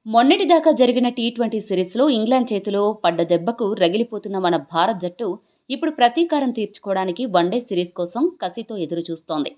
మొన్నటిదాకా జరిగిన టీ20 సిరీస్లో ఇంగ్లాండ్ చేతిలో పడ్డ దెబ్బకు రగిలిపోతున్న మన భారత్ జట్టు ఇప్పుడు ప్రతీకారం తీర్చుకోవడానికి వన్డే సిరీస్ కోసం కసితో ఎదురుచూస్తోంది.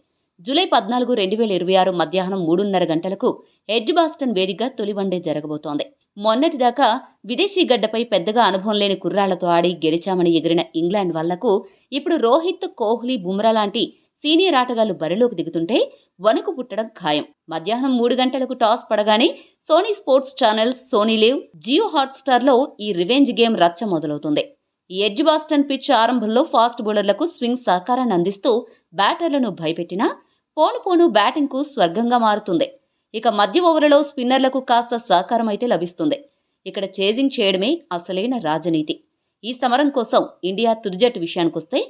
జూలై 14, 2026 మధ్యాహ్నం 3:30 గంటలకు ఎడ్జ్బాస్టన్ వేదికగా తొలి వన్డే జరగబోతోంది. మొన్నటిదాకా విదేశీ గడ్డపై పెద్దగా అనుభవం లేని కుర్రాళ్లతో ఆడి గెలిచామని ఎగిరిన ఇంగ్లాండ్ వాళ్లకు ఇప్పుడు రోహిత్, కోహ్లీ, బుమ్రా లాంటి సీనియర్ ఆటగాళ్లు బరిలోకి దిగుతుంటే వణుకు పుట్టడం ఖాయం. మధ్యాహ్నం 3 గంటలకు టాస్ పడగానే Sony sports channels, Sony Liv, Jio హాట్స్టార్లో ఈ రివెంజ్ గేమ్ రచ్చ మొదలవుతుంది. ఈ ఎడ్జ్బాస్టన్ పిచ్ ఆరంభంలో ఫాస్ట్ బౌలర్లకు స్వింగ్ సహకారాన్ని అందిస్తూ బ్యాటర్లను భయపెట్టినా పోను పోను బ్యాటింగ్కు స్వర్గంగా మారుతుంది. ఇక మధ్య ఓవర్లలో స్పిన్నర్లకు కాస్త సహకారం అయితే లభిస్తుంది. ఇక్కడ చేజింగ్ చేయడమే అసలైన రాజనీతి. ఈ సమరం కోసం ఇండియా తుది జట్టు విషయానికొస్తే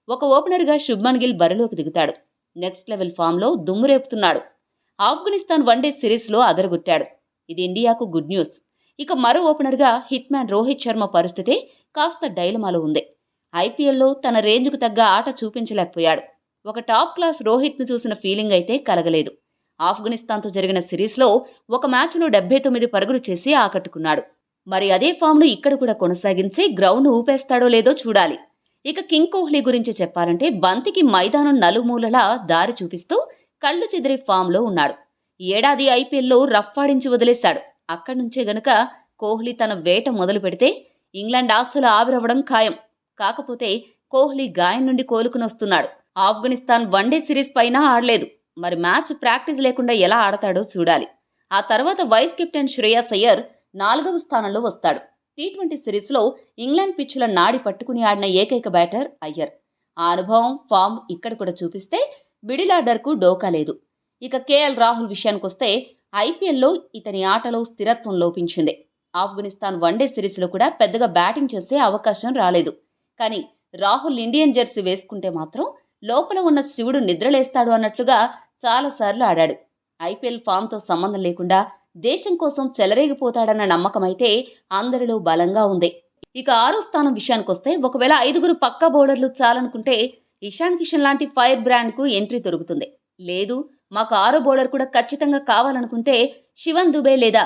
ఒక ఓపెనర్గా శుభ్మన్ గిల్ బరిలోకి దిగుతాడు. నెక్స్ట్ లెవెల్ ఫామ్లో దుమ్మురేపుతున్నాడు. ఆఫ్ఘనిస్తాన్ వన్డే సిరీస్లో అదరగొట్టాడు. ఇది ఇండియాకు గుడ్ న్యూస్. ఇక మరో ఓపెనర్గా హిట్ మ్యాన్ రోహిత్ శర్మ పరిస్థితి కాస్త డైలమాలో ఉంది. ఐపీఎల్లో తన రేంజ్కు తగ్గ ఆట చూపించలేకపోయాడు. ఒక టాప్ క్లాస్ రోహిత్ను చూసిన ఫీలింగ్ అయితే కలగలేదు. ఆఫ్ఘనిస్తాన్తో జరిగిన సిరీస్లో ఒక మ్యాచ్లో 79 పరుగులు చేసి ఆకట్టుకున్నాడు. మరి అదే ఫామ్ను ఇక్కడ కూడా కొనసాగించి గ్రౌండ్ ఊపేస్తాడో లేదో చూడాలి. ఇక కింగ్ కోహ్లీ గురించి చెప్పాలంటే బంతికి మైదానం నలుమూలలా దారి చూపిస్తూ కళ్ళు చెదిరే ఫామ్లో ఉన్నాడు. ఈ ఏడాది ఐపీఎల్లో రఫ్ఫాడించి వదిలేశాడు. అక్కడి నుంచే గనుక కోహ్లీ తన వేట మొదలు పెడితే ఇంగ్లాండ్ ఆస్తులు ఆవిరవ్వడం ఖాయం. కాకపోతే కోహ్లీ గాయం నుండి కోలుకునొస్తున్నాడు. ఆఫ్ఘనిస్తాన్ వన్డే సిరీస్ పైన ఆడలేదు. మరి మ్యాచ్ ప్రాక్టీస్ లేకుండా ఎలా ఆడతాడో చూడాలి. ఆ తర్వాత వైస్ కెప్టెన్ శ్రేయస్ అయ్యర్ 4వ స్థానంలో వస్తాడు. టీ20 సిరీస్లో ఇంగ్లాండ్ పిచ్చుల నాడి పట్టుకుని ఆడిన ఏకైక బ్యాటర్ అయ్యర్. ఆ అనుభవం, ఫామ్ ఇక్కడ కూడా చూపిస్తే మిడిల్ ఆర్డర్కు డోకా లేదు. ఇక కేఎల్ రాహుల్ విషయానికొస్తే ఐపీఎల్లో ఇతని ఆటలో స్థిరత్వం లోపించింది. ఆఫ్ఘనిస్తాన్ వన్డే సిరీస్లో కూడా పెద్దగా బ్యాటింగ్ చేసే అవకాశం రాలేదు. కానీ రాహుల్ ఇండియన్ జెర్సీ వేసుకుంటే మాత్రం లోపల ఉన్న శివుడు నిద్రలేస్తాడు అన్నట్లుగా చాలాసార్లు ఆడాడు. ఐపీఎల్ ఫామ్తో సంబంధం లేకుండా దేశం కోసం చెలరేగిపోతాడన్న నమ్మకమైతే అందరిలో బలంగా ఉంది. ఇక 6వ స్థానం విషయానికొస్తే ఒకవేళ 5గురు పక్కా బౌలర్లు చాలనుకుంటే ఇషాన్ కిషన్ లాంటి ఫైర్ బ్రాండ్కు ఎంట్రీ దొరుకుతుంది. లేదు మాకు 6వ బౌలర్ కూడా ఖచ్చితంగా కావాలనుకుంటే శివన్ దుబే లేదా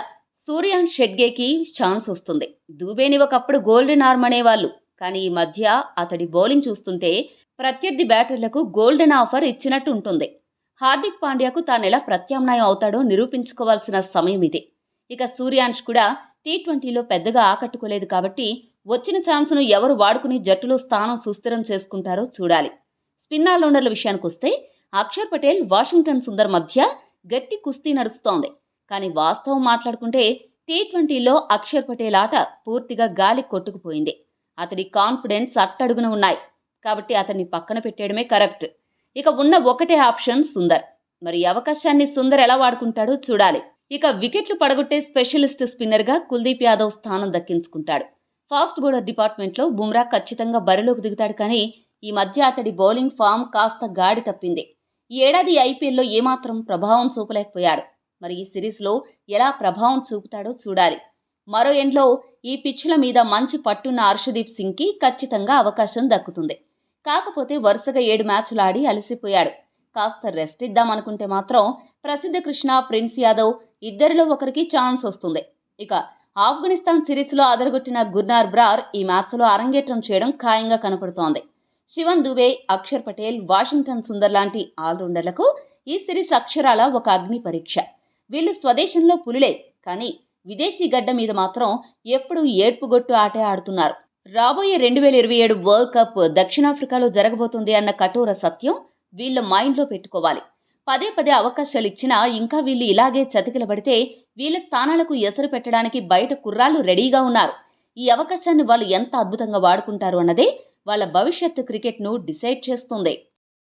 సూర్యాన్ షెడ్గేకి ఛాన్స్ వస్తుంది. దుబేని ఒకప్పుడు గోల్డెన్ ఆర్మ్ అనేవాళ్ళు. కానీ ఈ మధ్య అతడి బౌలింగ్ చూస్తుంటే ప్రత్యర్థి బ్యాటర్లకు గోల్డెన్ ఆఫర్ ఇచ్చినట్టు ఉంటుంది. హార్దిక్ పాండ్యాకు తానెలా ప్రత్యామ్నాయం అవుతాడో నిరూపించుకోవాల్సిన సమయం ఇది. ఇక సూర్యాంష్ కూడా టీ20లో పెద్దగా ఆకట్టుకోలేదు కాబట్టి వచ్చిన ఛాన్స్ను ఎవరు వాడుకుని జట్టులో స్థానం సుస్థిరం చేసుకుంటారో చూడాలి. స్పిన్ ఆల్రౌండర్ల విషయానికొస్తే అక్షర్ పటేల్, వాషింగ్టన్ సుందర్ మధ్య గట్టి కుస్తీ నడుస్తోంది. కానీ వాస్తవం మాట్లాడుకుంటే టీ20లో అక్షర్ పటేల్ ఆట పూర్తిగా గాలి కొట్టుకుపోయింది. అతడి కాన్ఫిడెన్స్ అట్టడుగున ఉన్నాయి. కాబట్టి అతన్ని పక్కన పెట్టేయడమే కరెక్ట్. ఇక ఉన్న ఒకటే ఆప్షన్ సుందర్. మరి ఈ అవకాశాన్ని సుందర్ ఎలా వాడుకుంటాడో చూడాలి. ఇక వికెట్లు పడగొట్టే స్పెషలిస్ట్ స్పిన్నర్గా కుల్దీప్ యాదవ్ స్థానం దక్కించుకుంటాడు. ఫాస్ట్ బౌలర్ డిపార్ట్మెంట్లో బుమ్రా ఖచ్చితంగా బరిలోకి దిగుతాడు. కానీ ఈ మధ్య అతడి బౌలింగ్ ఫామ్ కాస్త గాడి తప్పింది. ఈ ఏడాది ఐపీఎల్లో ఏమాత్రం ప్రభావం చూపలేకపోయాడు. మరి ఈ సిరీస్లో ఎలా ప్రభావం చూపుతాడో చూడాలి. మరో ఎండ్లో ఈ పిచ్చుల మీద మంచి పట్టున్న హర్షదీప్ సింగ్కి ఖచ్చితంగా అవకాశం దక్కుతుంది. కాకపోతే వరుసగా 7 మ్యాచ్లు ఆడి అలసిపోయాడు. కాస్త రెస్ట్ ఇద్దామనుకుంటే మాత్రం ప్రసిద్ధ కృష్ణ, ప్రిన్స్ యాదవ్ ఇద్దరిలో ఒకరికి ఛాన్స్ వస్తుంది. ఇక ఆఫ్ఘనిస్తాన్ సిరీస్లో అదరగొట్టిన గుర్నార్ బ్రార్ ఈ మ్యాచ్లో అరంగేట్రం చేయడం ఖాయంగా కనపడుతోంది. శివన్ దుబే, అక్షర్ పటేల్, వాషింగ్టన్ సుందర్ లాంటి ఆల్రౌండర్లకు ఈ సిరీస్ అక్షరాల ఒక అగ్ని పరీక్ష. వీళ్ళు స్వదేశంలో పులులే, కానీ విదేశీ గడ్డ మీద మాత్రం ఎప్పుడూ ఏడ్పుగొట్టు ఆటే ఆడుతున్నారు. రాబోయే 2027 వరల్డ్ కప్ దక్షిణాఫ్రికాలో జరగబోతుంది అన్న కఠోర సత్యం వీళ్ళ మైండ్లో పెట్టుకోవాలి. పదే పదే అవకాశాలు ఇచ్చినా ఇంకా వీళ్ళు ఇలాగే చతికిలబడితే వీళ్ళ స్థానాలకు ఎసరు పెట్టడానికి బయట కుర్రాళ్ళు రెడీగా ఉన్నారు. ఈ అవకాశాన్ని వాళ్ళు ఎంత అద్భుతంగా వాడుకుంటారు అన్నదే వాళ్ళ భవిష్యత్తు క్రికెట్ను డిసైడ్ చేస్తుంది.